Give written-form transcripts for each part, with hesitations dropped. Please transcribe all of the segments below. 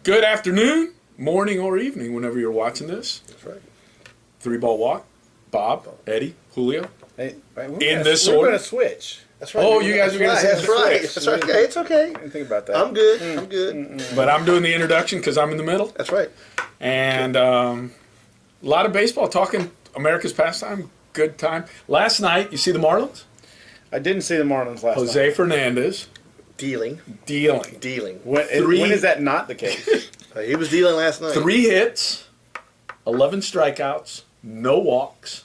Good afternoon, morning, or evening, whenever you're watching this. That's right. Three ball walk. Bob, Eddie, Julio. Hey, In this we're order? going to switch. That's right. Oh, you guys are going to say That's right. switch. That's okay. It's okay. I didn't think about that. I'm good. I'm good. But I'm doing the introduction because I'm in the middle. That's right. And a lot of baseball, talking America's pastime, good time. Last night, you see the Marlins? I didn't see the Marlins last night. Jose Fernandez. Dealing. When is that not the case? He was dealing last night. 3 hits, 11 strikeouts, no walks,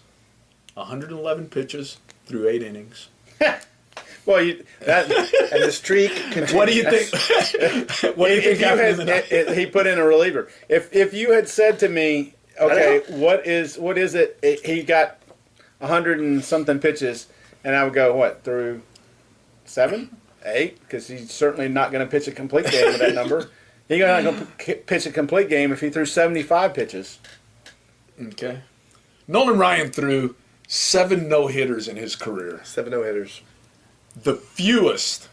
111 pitches through 8 innings. Well, and the streak continues. What do you think? What do you think happened in the night? He put in a reliever. If you had said to me, okay, what is it? He got 100 and something pitches, and I would go, what, through 7, 8? Because he's certainly not going to pitch a complete game with that number. He's not going to pitch a complete game if he threw 75 pitches. Okay. Nolan Ryan threw 7 no-hitters in his career. 7 no-hitters. The fewest,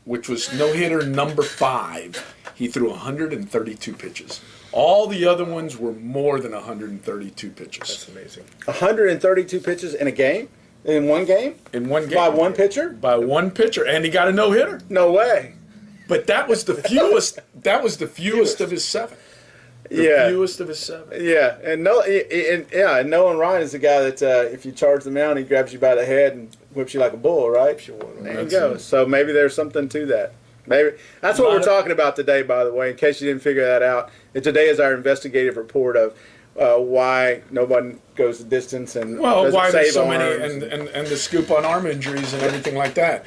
which was no-hitter number 5, he threw 132 pitches. All the other ones were more than 132 pitches. That's amazing. 132 pitches in a game? In one game? In one game. By one pitcher? By one pitcher. And he got a no-hitter. No way. But that was the fewest. That was the fewest of his 7. The fewest of his 7. Yeah, and Nolan Ryan is the guy that if you charge the mound, he grabs you by the head and whips you like a bull, right? There you go. So maybe there's something to that. Maybe that's what we're talking about today, by the way, in case you didn't figure that out. And today is our investigative report of why nobody goes the distance and why there's so many arms. and the scoop on arm injuries and everything like that.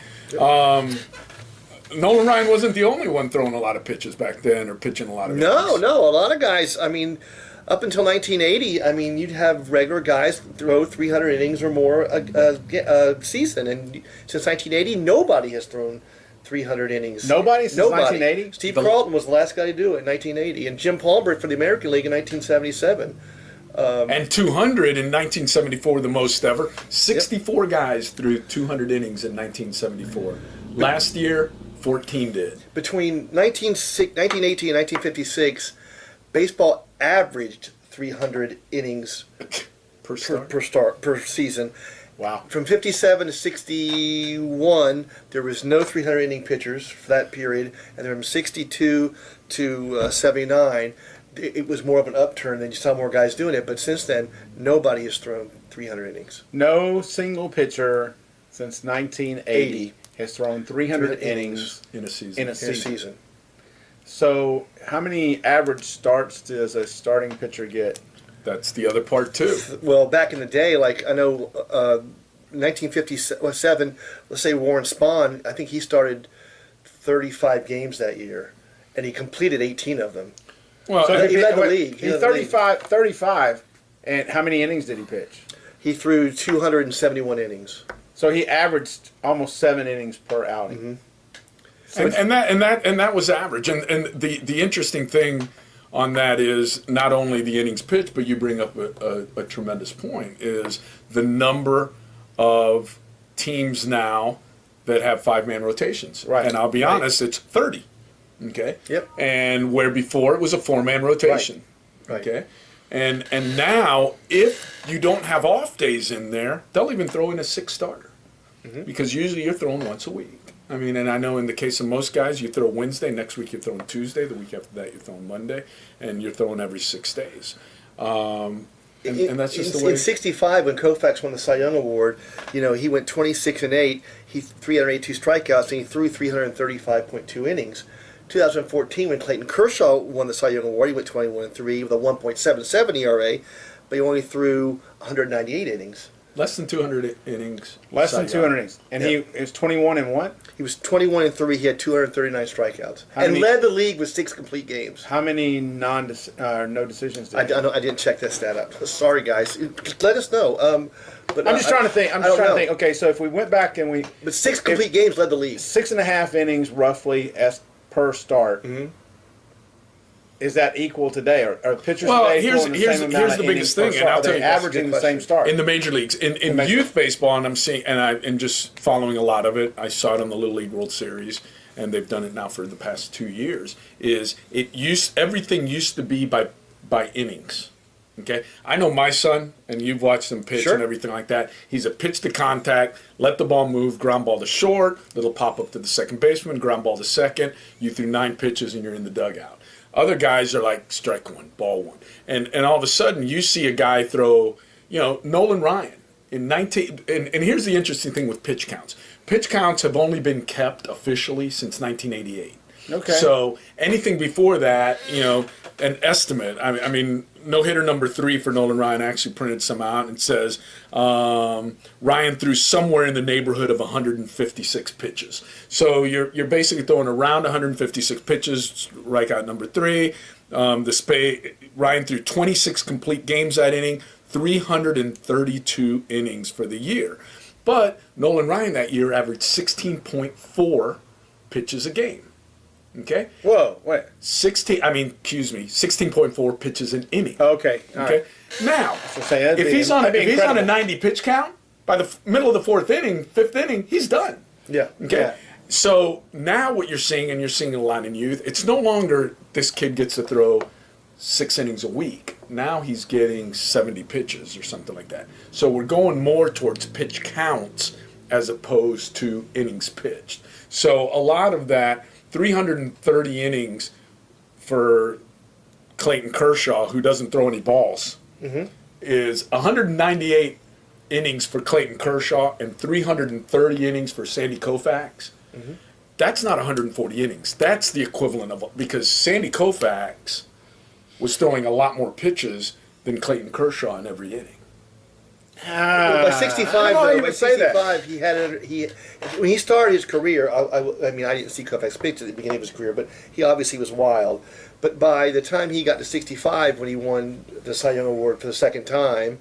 Nolan Ryan wasn't the only one throwing a lot of pitches back then or pitching a lot of innings. No, a lot of guys. I mean, up until 1980, I mean, you'd have regular guys throw 300 innings or more a season, and since 1980, nobody has thrown 300 innings. Nobody since 1980? Steve Carlton was the last guy to do it in 1980, and Jim Palmer for the American League in 1977. And 200 in 1974, the most ever. 64 guys threw 200 innings in 1974. Last year, 14 did. Between 1980 and 1956, baseball averaged 300 innings per season. Wow. From 57 to 61, there was no 300 inning pitchers for that period, and then from 62 to 79, it was more of an upturn. Then you saw more guys doing it, but since then, nobody has thrown 300 innings. No single pitcher since 1980 has thrown 300 innings in a season. So how many average starts does a starting pitcher get? That's the other part, too. Well, back in the day, like I know 1957, let's say Warren Spahn, I think he started 35 games that year, and he completed 18 of them. Well, so he led the league. He's 35, and how many innings did he pitch? He threw 271 innings. So he averaged almost 7 innings per outing. Mm-hmm. And that was average. And the interesting thing on that is not only the innings pitched, but you bring up a tremendous point, is the number of teams now that have 5-man rotations. Right. And I'll be honest, it's 30. Okay. Yep. And where before it was a 4-man rotation. Right. Okay. And now if you don't have off days in there, they'll even throw in a 6th starter. Mm-hmm. Because usually you're throwing once a week. I mean, and I know in the case of most guys, you throw Wednesday, next week you're throwing Tuesday, the week after that you're throwing Monday, and you're throwing every 6 days. And that's just the way. In '65, when Koufax won the Cy Young Award, he went 26-8, he 382 strikeouts, and he threw 335.2 innings. 2014, when Clayton Kershaw won the Cy Young Award, he went 21-3 with a 1.77 ERA, but he only threw 198 innings. Less than 200 innings. Less than 200 innings. And he was 21 and what? He was 21-3. He had 239 239 strikeouts. Led the league with 6 complete games. How many no decisions did he I didn't check that stat up. Sorry, guys. Let us know. But I'm just trying to think. Okay, so if we went back and But 6 complete games led the league. 6.5 innings roughly per start. Mm-hmm. Is that equal today? Are pitchers today here's the biggest thing, and I'll tell you, averaging the same start in the major leagues. In youth baseball, and I'm seeing, and just following a lot of it. I saw it on the Little League World Series, and they've done it now for the past 2 years, is everything used to be by innings. Okay, I know my son, and you've watched him pitch Sure. and everything like that. He's a pitch to contact, let the ball move, ground ball to short, little pop up to the second baseman, ground ball to second. You threw 9 pitches and you're in the dugout. Other guys are like strike one, ball one, and all of a sudden you see a guy throw, Nolan Ryan in 19. And here's the interesting thing with pitch counts. Pitch counts have only been kept officially since 1988. Okay. So anything before that, an estimate. I mean, no hitter number 3 for Nolan Ryan actually printed some out and says Ryan threw somewhere in the neighborhood of 156 pitches. So you're basically throwing around 156 pitches. Strikeout number 3. Ryan threw 26 complete games that inning, 332 innings for the year. But Nolan Ryan that year averaged 16.4 pitches a game. Okay? Whoa, wait. 16.4 pitches an inning. Okay. All Okay? right. Now, Say, if he's on a incredible. 90 pitch count, by the middle of the 4th inning, 5th inning, he's done. Yeah. Okay? Yeah. So now what you're seeing, and you're seeing a lot in youth, it's no longer this kid gets to throw 6 innings a week. Now he's getting 70 pitches or something like that. So we're going more towards pitch counts as opposed to innings pitched. So a lot of that 330 innings for Clayton Kershaw, who doesn't throw any balls, is 198 innings for Clayton Kershaw and 330 innings for Sandy Koufax. That's not 140 innings. That's the equivalent of, because Sandy Koufax was throwing a lot more pitches than Clayton Kershaw in every inning. Well, by 65, I don't know how though, you by would say that. 65, when he started his career, I mean, I didn't see Koufax pitch at the beginning of his career, but he obviously was wild. But by the time he got to 65, when he won the Cy Young Award for the second time,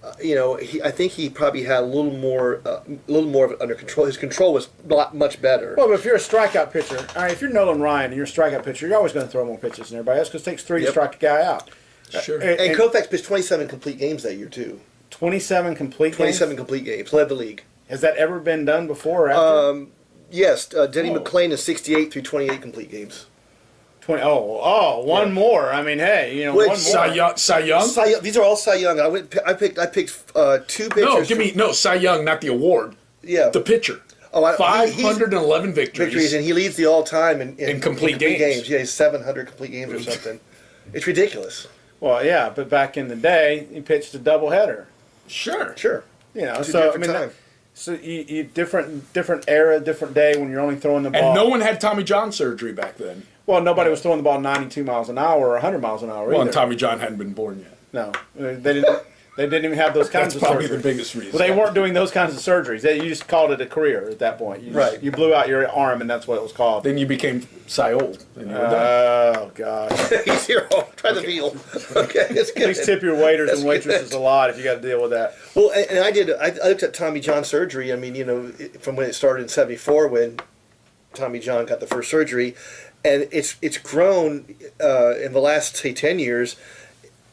I think he probably had a little more of it under control. His control was much better. Well, but if you're a strikeout pitcher, all right, if you're Nolan Ryan and you're a strikeout pitcher, you're always going to throw more pitches than everybody else because it takes 3 to strike the guy out. Sure. And Koufax pitched 27 complete games that year too. 27 complete games? 27 complete games, led the league. Has that ever been done before or after? Yes, Denny Oh. McClain is 68 through 28 complete games. 20. One more. I mean, hey, Wait, one more. Cy Young? Cy Young, these are all Cy Young. I picked 2 pitchers. No, Cy Young, not the award. Yeah. The pitcher. Oh, 511 victories. And he leads the all-time in complete games. Yeah, he's 700 complete games or something. It's ridiculous. Well, yeah, but back in the day, he pitched a doubleheader. Sure. Sure. So different time. So you different era, different day when you're only throwing the ball. And no one had Tommy John surgery back then. Well, nobody was throwing the ball 92 miles an hour or 100 miles an hour Well, either. and Tommy John hadn't been born yet. No, they didn't. They didn't even have those kinds That's of probably surgeries. the biggest reason. Well, they weren't doing those kinds of surgeries. You just called it a career at that point. Right. You blew out your arm, and that's what it was called. Then you became Cy Old. And you were done. Oh gosh. He's here. Try the veal. Okay, that's good. Please tip your waiters That's and waitresses good. a lot if you got to deal with that. Well, and I looked at Tommy John surgery. I mean, from when it started in '74 when Tommy John got the first surgery, and it's grown in the last, say, 10 years.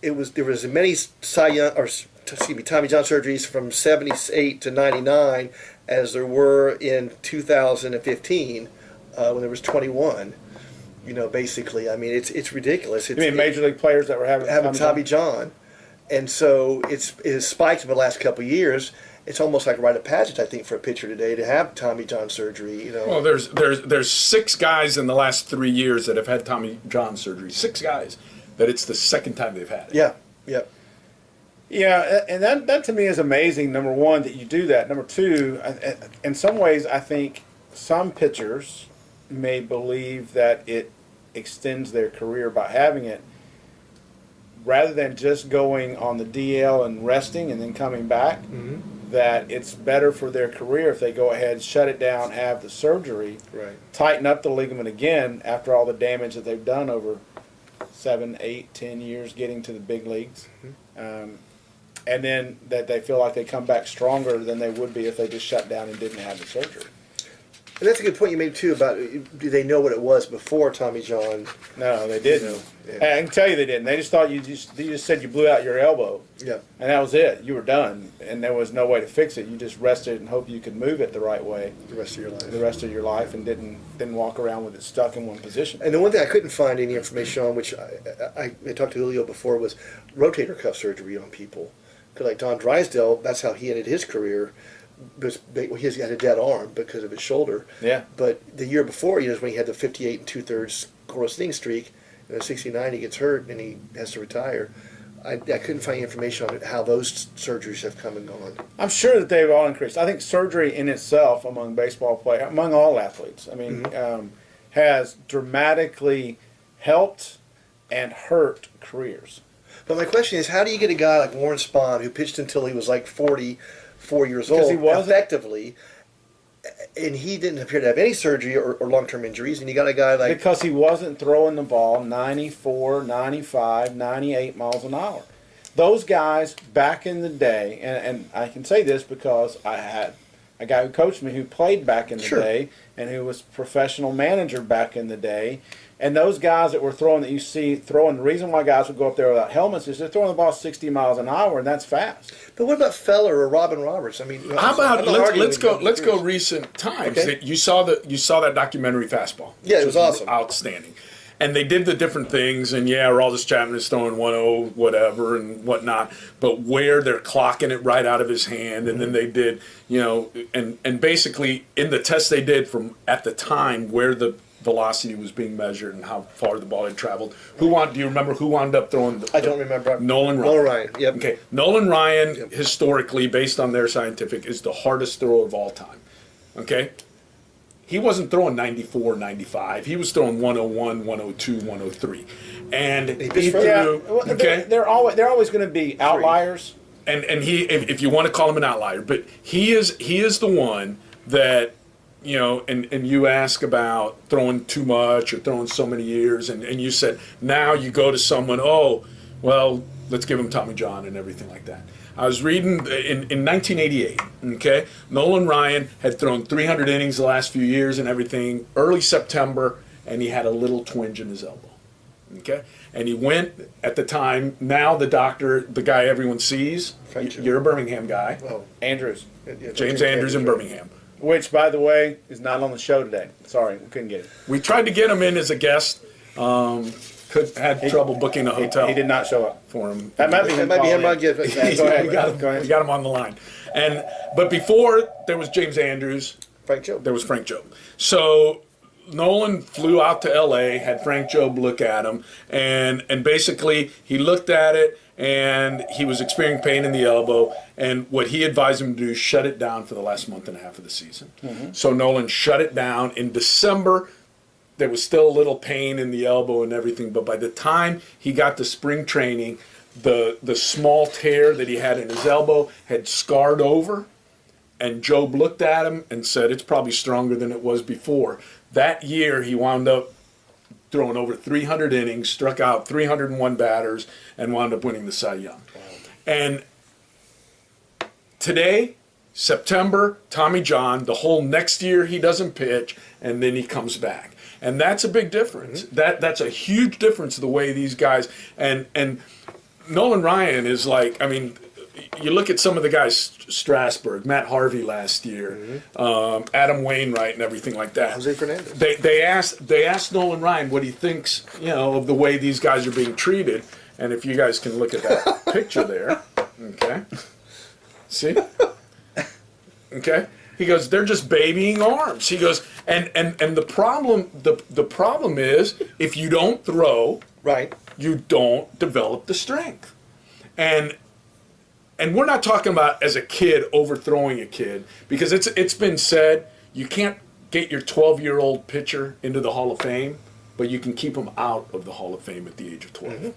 There was as many Tommy John surgeries from 78 to 99 as there were in 2015 when there was 21. Basically, I mean, it's ridiculous. You mean major league players that were having Tommy John, and so it's spiked in the last couple of years. It's almost like a rite of passage, I think, for a pitcher today to have Tommy John surgery. Well, there's 6 guys in the last 3 years that have had Tommy John surgery. 6 guys that it's the second time they've had it. Yeah, yeah. Yeah, and that to me is amazing. Number one, that you do that. Number two, in some ways, I think some pitchers may believe that it extends their career by having it, rather than just going on the DL and resting and then coming back. That it's better for their career if they go ahead, shut it down, have the surgery, Right. tighten up the ligament again after all the damage that they've done over 7, 8, 10 years getting to the big leagues. And then that they feel like they come back stronger than they would be if they just shut down and didn't have the surgery. And that's a good point you made too about do they know what it was before Tommy John? No, they didn't. Yeah. I can tell you they didn't. They just thought you just said you blew out your elbow. Yeah. And that was it. You were done, and there was no way to fix it. You just rested and hoped you could move it the right way The rest of your life. the rest of your life, and didn't walk around with it stuck in one position. And the one thing I couldn't find any information on, which I talked to Julio before, was rotator cuff surgery on people. Because like Don Drysdale, that's how he ended his career. He had a dead arm because of his shoulder. Yeah. But the year before, when he had the 58 2/3 scoreless inning streak, and in '69 he gets hurt and he has to retire. I couldn't find any information on how those surgeries have come and gone. I'm sure that they've all increased. I think surgery in itself among baseball players, among all athletes, has dramatically helped and hurt careers. But my question is, how do you get a guy like Warren Spahn, who pitched until he was like 44 years Because old, he wasn't- effectively, and he didn't appear to have any surgery or long-term injuries, and you got a guy like... Because he wasn't throwing the ball 94, 95, 98 miles an hour. Those guys back in the day, and I can say this because I had a guy who coached me who played back in the Sure. day and who was professional manager back in the day. And those guys that were throwing, that you see throwing, the reason why guys would go up there without helmets is they're throwing the ball 60 miles an hour, and that's fast. But what about Feller or Robin Roberts? I mean, How about I'm not let's arguing go with- recent times. Okay. You saw that documentary Fastball. Yeah, it which was awesome. outstanding. And they did the different things, and Aroldis Chapman is throwing 1-0 whatever and whatnot, but where they're clocking it right out of his hand, and then they did, and basically in the test they did from at the time where the velocity was being measured and how far the ball had traveled. Do you remember who wound up throwing? I don't remember. Nolan Ryan. Nolan Ryan, yep. Okay, Nolan Ryan, historically, based on their scientific, is the hardest thrower of all time. Okay? He wasn't throwing 94, 95. He was throwing 101, 102, 103. And he pitched for- Yeah, threw, well, okay? they're always going to be outliers. And he, if you want to call him an outlier, but he is the one that, and you ask about throwing too much or throwing so many years, and you said, now you go to someone, oh, well, let's give him Tommy John and everything like that. I was reading in 1988, okay, Nolan Ryan had thrown 300 innings the last few years and everything, early September, and he had a little twinge in his elbow, okay? And he went, at the time, now the doctor, the guy everyone sees, you're a Birmingham guy, Oh, Andrews, yeah, James Andrews in Birmingham. which, by the way, is not on the show today. Sorry, we couldn't get it. We tried to get him in as a guest, had trouble booking a hotel. He did not show up. For him. That might be that him. might be him. calling I'll in. give it. Go ahead. We got him, Go ahead. we got him on the line. But before there was James Andrews, Frank Jobe. there was Frank Jobe. So Nolan flew out to L.A., had Frank Jobe look at him, and basically he looked at it, and he was experiencing pain in the elbow, and what he advised him to do is shut it down for the last month and a half of the season. So Nolan shut it down. In December, there was still a little pain in the elbow and everything, but by the time he got to spring training, the small tear that he had in his elbow had scarred over, and Jobe looked at him and said, it's probably stronger than it was before. That year, he wound up throwing over 300 innings, struck out 301 batters, and wound up winning the Cy Young. And today, September, Tommy John, the whole next year he doesn't pitch, and then he comes back. And that's a big difference. That's a huge difference the way these guys, and Nolan Ryan is like, I mean, you look at some of the guys, Strasburg, Matt Harvey last year, Adam Wainwright and everything like that. Jose Fernandez. They asked Nolan Ryan what he thinks, of the way these guys are being treated. And if you guys can look at that picture there, okay, see, okay. He goes, they're just babying arms. He goes, and the problem is if you don't throw, Right. you don't develop the strength. And we're not talking about as a kid overthrowing a kid, because it's been said you can't get your 12-year-old pitcher into the Hall of Fame, but you can keep him out of the Hall of Fame at the age of 12.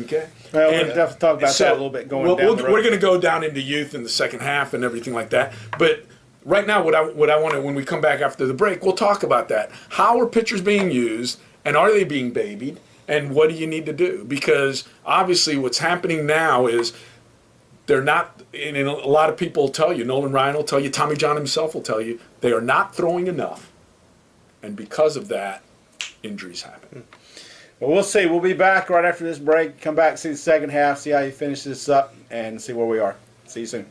Okay? Well, we'll have to talk about that a little bit going down the road. We're going to go down into youth in the second half and everything like that. But right now, what I want to, when we come back after the break, we'll talk about that. How are pitchers being used, and are they being babied, and what do you need to do? Because obviously what's happening now is they're not, and a lot of people will tell you, Nolan Ryan will tell you, Tommy John himself will tell you, they are not throwing enough. And because of that, injuries happen. Well, we'll see. We'll be back right after this break. Come back, see the second half, see how you finish this up, and see where we are. See you soon.